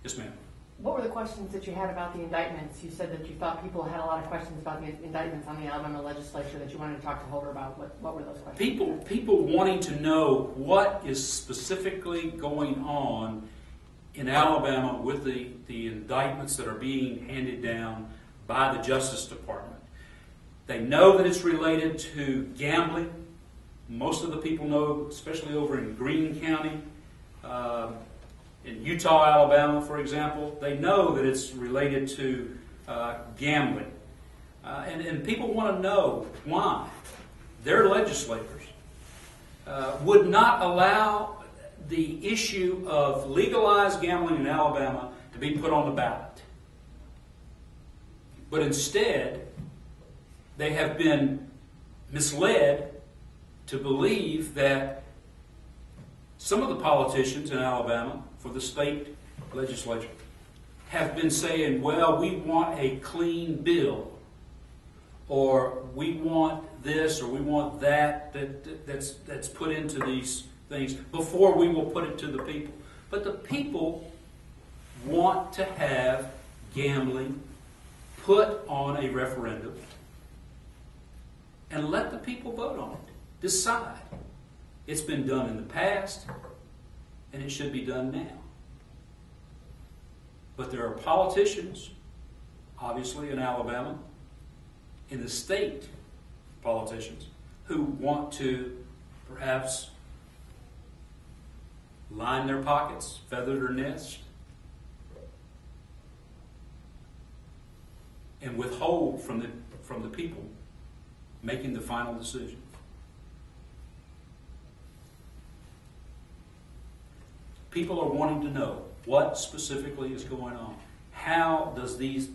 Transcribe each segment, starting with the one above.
Yes, ma'am. What were the questions that you had about the indictments? You said that you thought people had a lot of questions about the indictments on the Alabama legislature that you wanted to talk to Holder about. What were those questions? People wanting to know what is specifically going on in Alabama with the indictments that are being handed down by the Justice Department. They know that it's related to gambling. Most of the people know, especially over in Greene County, in Utah, Alabama, for example, they know that it's related to gambling. And people want to know why their legislators would not allow the issue of legalized gambling in Alabama to be put on the ballot. But instead, they have been misled to believe that some of the politicians in Alabama for the state legislature have been saying, well, we want a clean bill, or we want this, or we want that's put into these things before we will put it to the people. But the people want to have gambling put on a referendum and let the people vote on it, decide. It's been done in the past, and it should be done now. But there are politicians, obviously in Alabama, in the state politicians, who want to perhaps line their pockets, feather their nest, and withhold from the people making the final decision. People are wanting to know what specifically is going on. How do these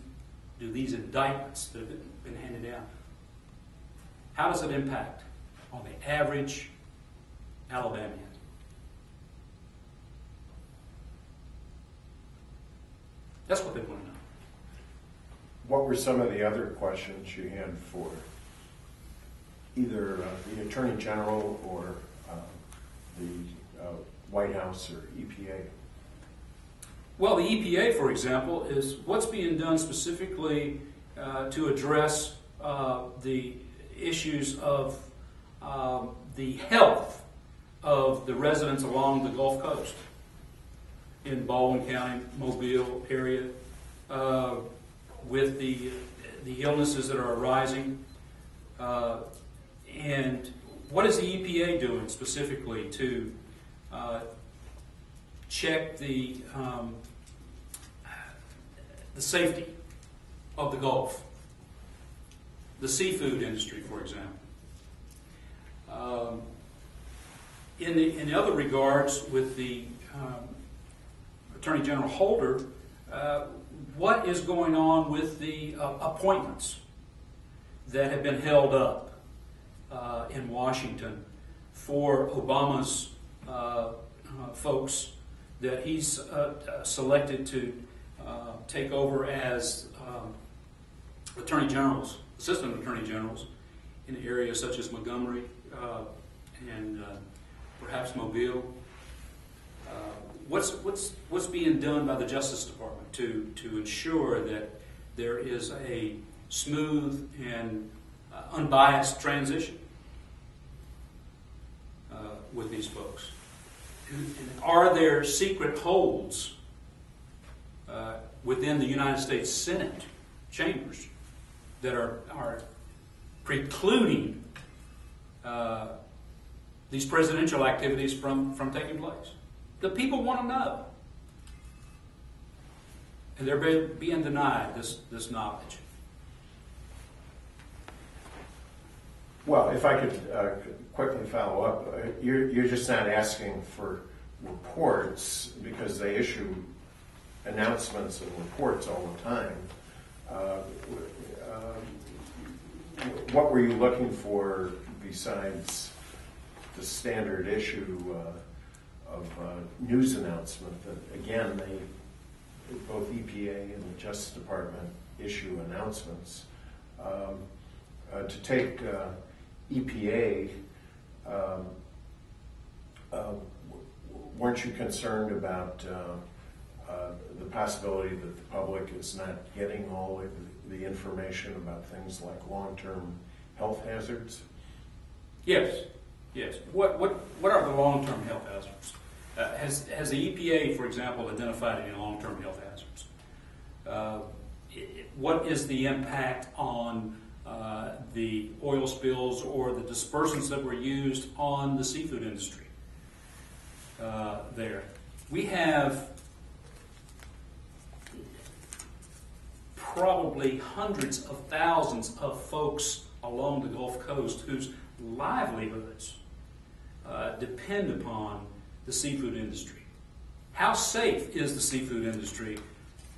indictments that have been handed down, how does it impact on the average Alabamian? That's what they want to know. What were some of the other questions you had for either the Attorney General or the White House or EPA? Well, the EPA, for example, is what's being done specifically to address the issues of the health of the residents along the Gulf Coast in Baldwin County, Mobile area, with the illnesses that are arising. And what is the EPA doing specifically to check the safety of the Gulf, the seafood industry, for example? In other regards, with the Attorney General Holder, what is going on with the appointments that have been held up in Washington for Obama's folks that he's selected to take over as attorney generals, assistant attorney generals in areas such as Montgomery and perhaps Mobile. What's being done by the Justice Department to ensure that there is a smooth and unbiased transition with these folks? And are there secret holds within the United States Senate chambers that are precluding these presidential activities from taking place? The people want to know. And they're being denied this knowledge. Well, if I could quickly follow up, you're just not asking for reports because they issue announcements and reports all the time. What were you looking for besides the standard issue of news announcement that, again, both EPA and the Justice Department issue announcements? To take EPA, weren't you concerned about the possibility that the public is not getting all of the information about things like long-term health hazards? Yes, yes. What are the long-term health hazards? Has the EPA, for example, identified any long-term health hazards? What is the impact on the oil spills or the dispersants that were used on the seafood industry there? We have probably hundreds of thousands of folks along the Gulf Coast whose livelihoods depend upon the seafood industry. How safe is the seafood industry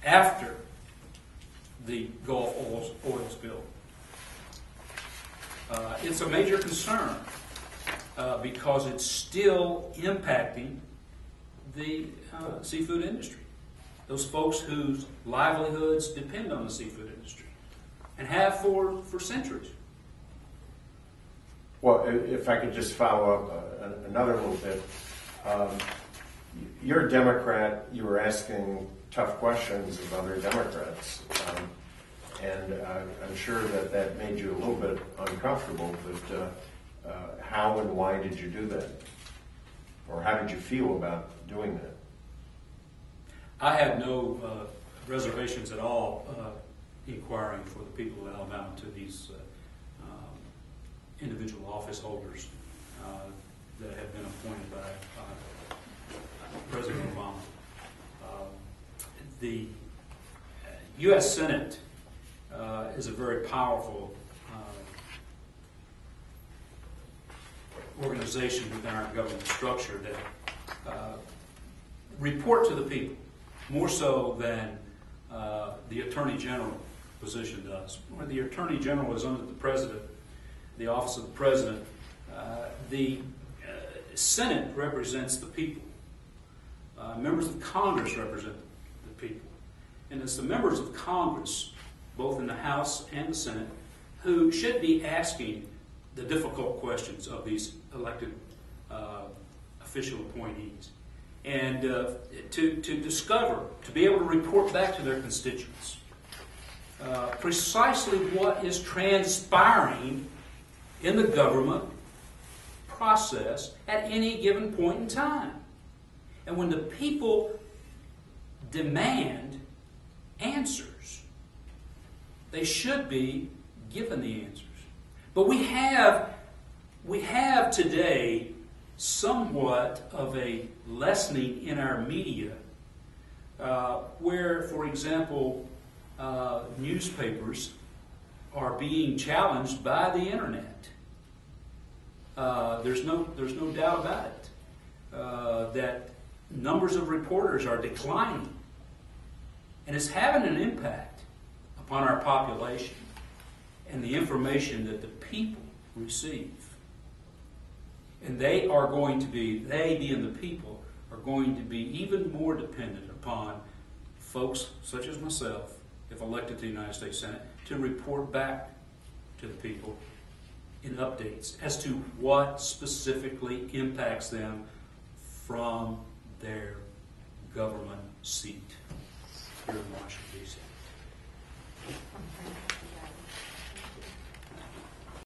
after the Gulf oil spill? It's a major concern because it's still impacting the seafood industry. Those folks whose livelihoods depend on the seafood industry and have for centuries. Well, if I could just follow up another little bit. You're a Democrat. You were asking tough questions of other Democrats. And I'm sure that made you a little bit uncomfortable, but how and why did you do that? Or how did you feel about doing that? I had no reservations at all inquiring for the people of Alabama to these individual office holders that have been appointed by President Obama. The U.S. Senate is a very powerful organization within our government structure that report to the people more so than the Attorney General position does. Where the Attorney General is under the President, the office of the President, the Senate represents the people. Members of Congress represent the people. And it's the members of Congress, both in the House and the Senate, who should be asking the difficult questions of these elected official appointees. And to discover, to be able to report back to their constituents precisely what is transpiring in the government process at any given point in time. And when the people demand answers, they should be given the answers. But we have today somewhat of a lessening in our media where, for example, newspapers are being challenged by the internet. There's no doubt about it that numbers of reporters are declining, and it's having an impact upon our population and the information that the people receive. And they being the people, are going to be even more dependent upon folks such as myself, if elected to the United States Senate, to report back to the people in updates as to what specifically impacts them from their government seat here in Washington, D.C.